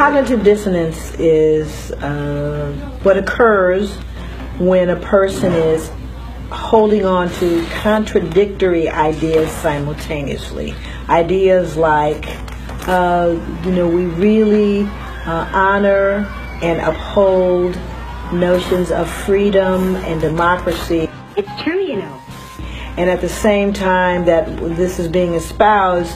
Cognitive dissonance is what occurs when a person is holding on to contradictory ideas simultaneously. Ideas like, we really honor and uphold notions of freedom and democracy. It's true, you know. And at the same time that this is being espoused,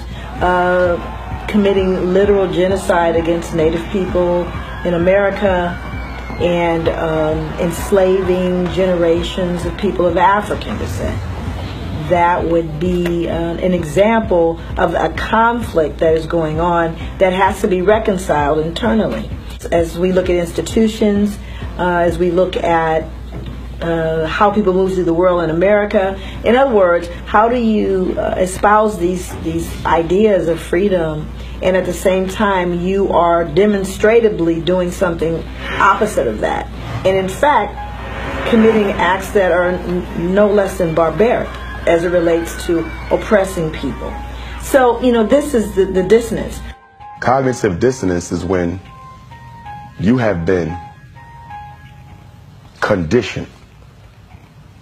committing literal genocide against Native people in America and enslaving generations of people of African descent. That would be an example of a conflict that is going on that has to be reconciled internally. As we look at institutions, as we look at how people move through the world in America. In other words, how do you espouse these ideas of freedom, and at the same time you are demonstratively doing something opposite of that, and in fact committing acts that are no less than barbaric as it relates to oppressing people. So, this is the dissonance. Cognitive dissonance is when you have been conditioned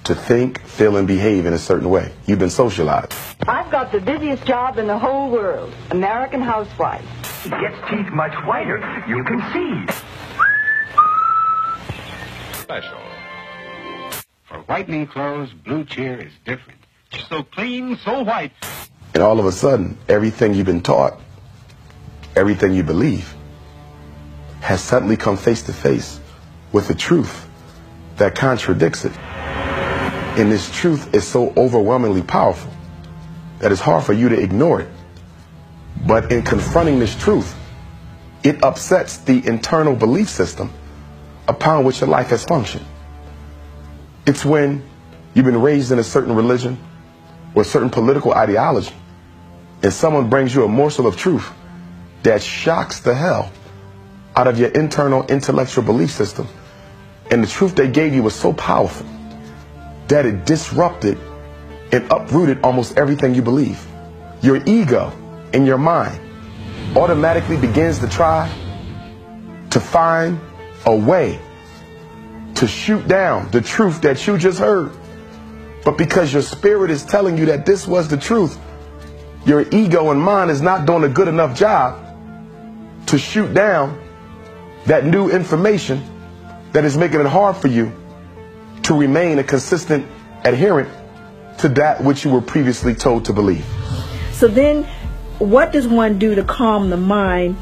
to think, feel, and behave in a certain way. You've been socialized. I've got the busiest job in the whole world, American housewife. It gets teeth much whiter, you can see. Special. For whitening clothes, Blue Cheer is different. So clean, so white. And all of a sudden, everything you've been taught, everything you believe, has suddenly come face to face with a truth that contradicts it. And this truth is so overwhelmingly powerful that it's hard for you to ignore it. But in confronting this truth, it upsets the internal belief system upon which your life has functioned. It's when you've been raised in a certain religion or a certain political ideology, and someone brings you a morsel of truth that shocks the hell out of your internal intellectual belief system, and the truth they gave you was so powerful that it disrupted and uprooted almost everything you believe. Your ego and your mind automatically begins to try to find a way to shoot down the truth that you just heard. But because your spirit is telling you that this was the truth, your ego and mind is not doing a good enough job to shoot down that new information that is making it hard for you to remain a consistent adherent to that which you were previously told to believe. So then, what does one do to calm the mind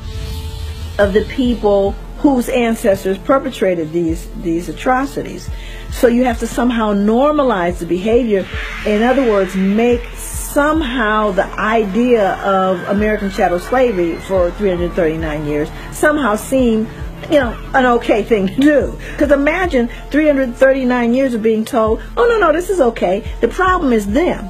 of the people whose ancestors perpetrated these atrocities? So you have to somehow normalize the behavior. In other words, make somehow the idea of American chattel slavery for 339 years somehow seem an okay thing to do. Because imagine 339 years of being told, oh, no, this is okay. The problem is them.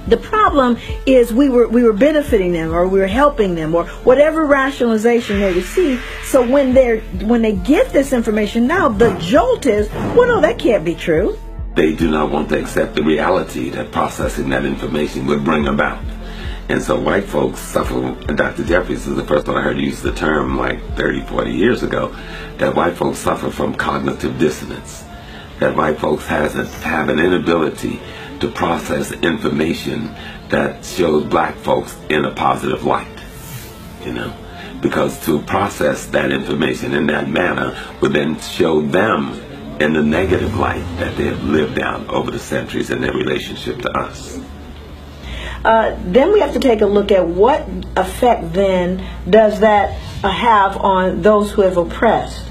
The problem is we were benefiting them, or we were helping them, or whatever rationalization they receive. So when they get this information now, the jolt is, well, no, that can't be true. They do not want to accept the reality that processing that information would bring about. And so white folks suffer, and Dr. Jeffries is the first one I heard use the term like 30, 40 years ago, that white folks suffer from cognitive dissonance. That white folks have an inability to process information that shows black folks in a positive light, because to process that information in that manner would then show them in the negative light that they have lived down over the centuries in their relationship to us. Then we have to take a look at what effect then does that have on those who have oppressed.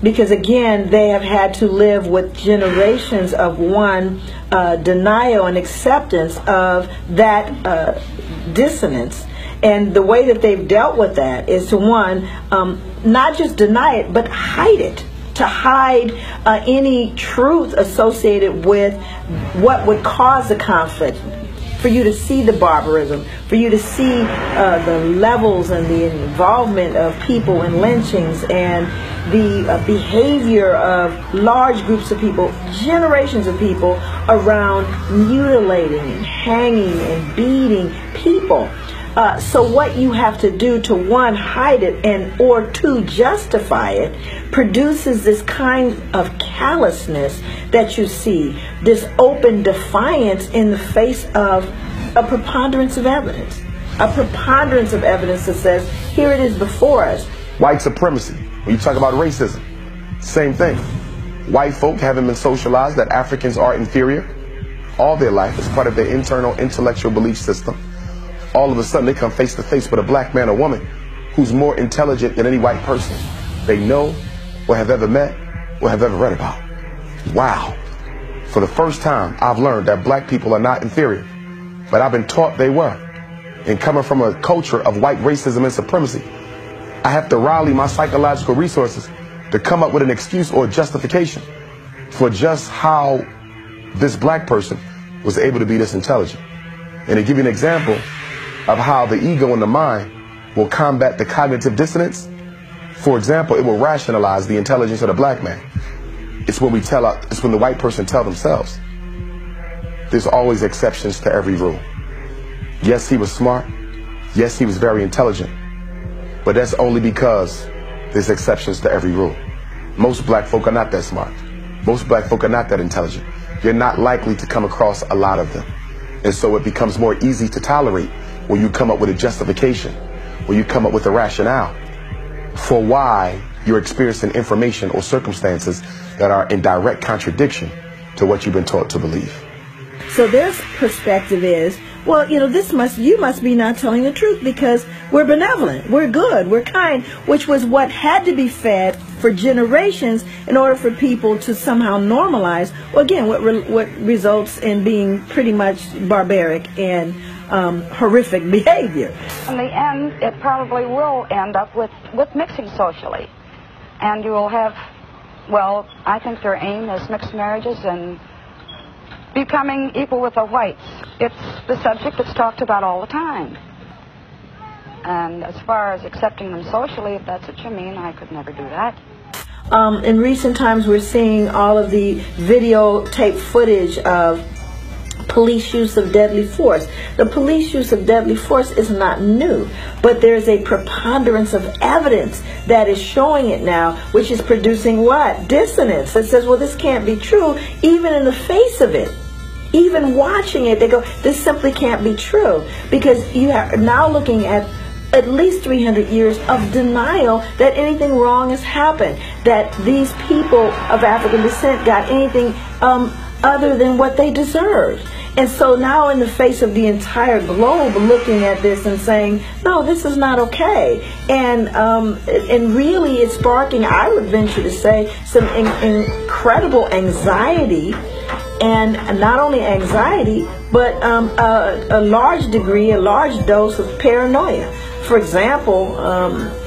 Because again, they have had to live with generations of denial and acceptance of that dissonance. And the way that they've dealt with that is to not just deny it, but hide it. To hide any truth associated with what would cause the conflict. For you to see the barbarism, for you to see the levels and the involvement of people in lynchings and the behavior of large groups of people, generations of people, around mutilating and hanging and beating people. So what you have to do to, one, hide it, and or two, justify it, produces this kind of callousness that you see, this open defiance in the face of a preponderance of evidence. A preponderance of evidence that says, here it is before us. White supremacy. When you talk about racism, same thing. White folk haven't been socialized that Africans are inferior all their life as part of their internal intellectual belief system. All of a sudden they come face to face with a black man or woman who's more intelligent than any white person they know or have ever met or have ever read about. Wow. For the first time, I've learned that black people are not inferior, but I've been taught they were. And coming from a culture of white racism and supremacy, I have to rally my psychological resources to come up with an excuse or justification for just how this black person was able to be this intelligent. And to give you an example of how the ego and the mind will combat the cognitive dissonance, for example, it will rationalize the intelligence of the black man. It's when the white person tell themselves, there's always exceptions to every rule. Yes, he was smart. Yes, he was very intelligent. But that's only because there's exceptions to every rule. Most black folk are not that smart. Most black folk are not that intelligent. You're not likely to come across a lot of them. And so it becomes more easy to tolerate when you come up with a justification, when you come up with a rationale for why you're experiencing information or circumstances that are in direct contradiction to what you've been taught to believe. So their perspective is, well, you must be not telling the truth because we're benevolent, we're good, we're kind, which was what had to be fed for generations in order for people to somehow normalize, well, again, what results in being pretty much barbaric and horrific behavior. In the end, it probably will end up with mixing socially. And you will have, well, I think their aim is mixed marriages and becoming equal with the whites. It's the subject that's talked about all the time. And as far as accepting them socially, if that's what you mean, I could never do that. In recent times, we're seeing all of the videotape footage of police use of deadly force. The police use of deadly force is not new, but there's a preponderance of evidence that is showing it now, which is producing what? Dissonance. That says, well, this can't be true, even in the face of it. Even watching it, they go, this simply can't be true, because you are now looking at least 300 years of denial that anything wrong has happened, that these people of African descent got anything other than what they deserved. And so now in the face of the entire globe looking at this and saying, no, this is not okay. And really it's sparking, I would venture to say, some incredible anxiety. And not only anxiety, but a large degree, a large dose of paranoia. For example,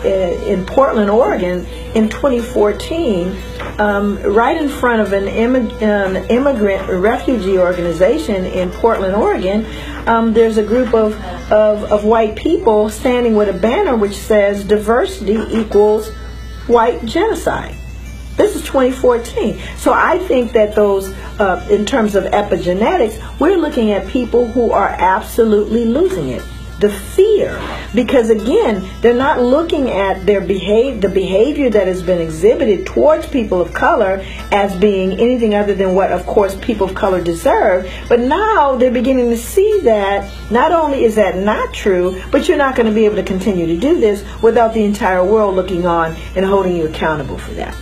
in Portland, Oregon, in 2014, right in front of an immigrant refugee organization in Portland, Oregon, there's a group of white people standing with a banner which says diversity equals white genocide. This is 2014. So I think that those, in terms of epigenetics, we're looking at people who are absolutely losing it. The fear, because again, they're not looking at the behavior that has been exhibited towards people of color as being anything other than what, of course, people of color deserve. But now they're beginning to see that not only is that not true, but you're not going to be able to continue to do this without the entire world looking on and holding you accountable for that.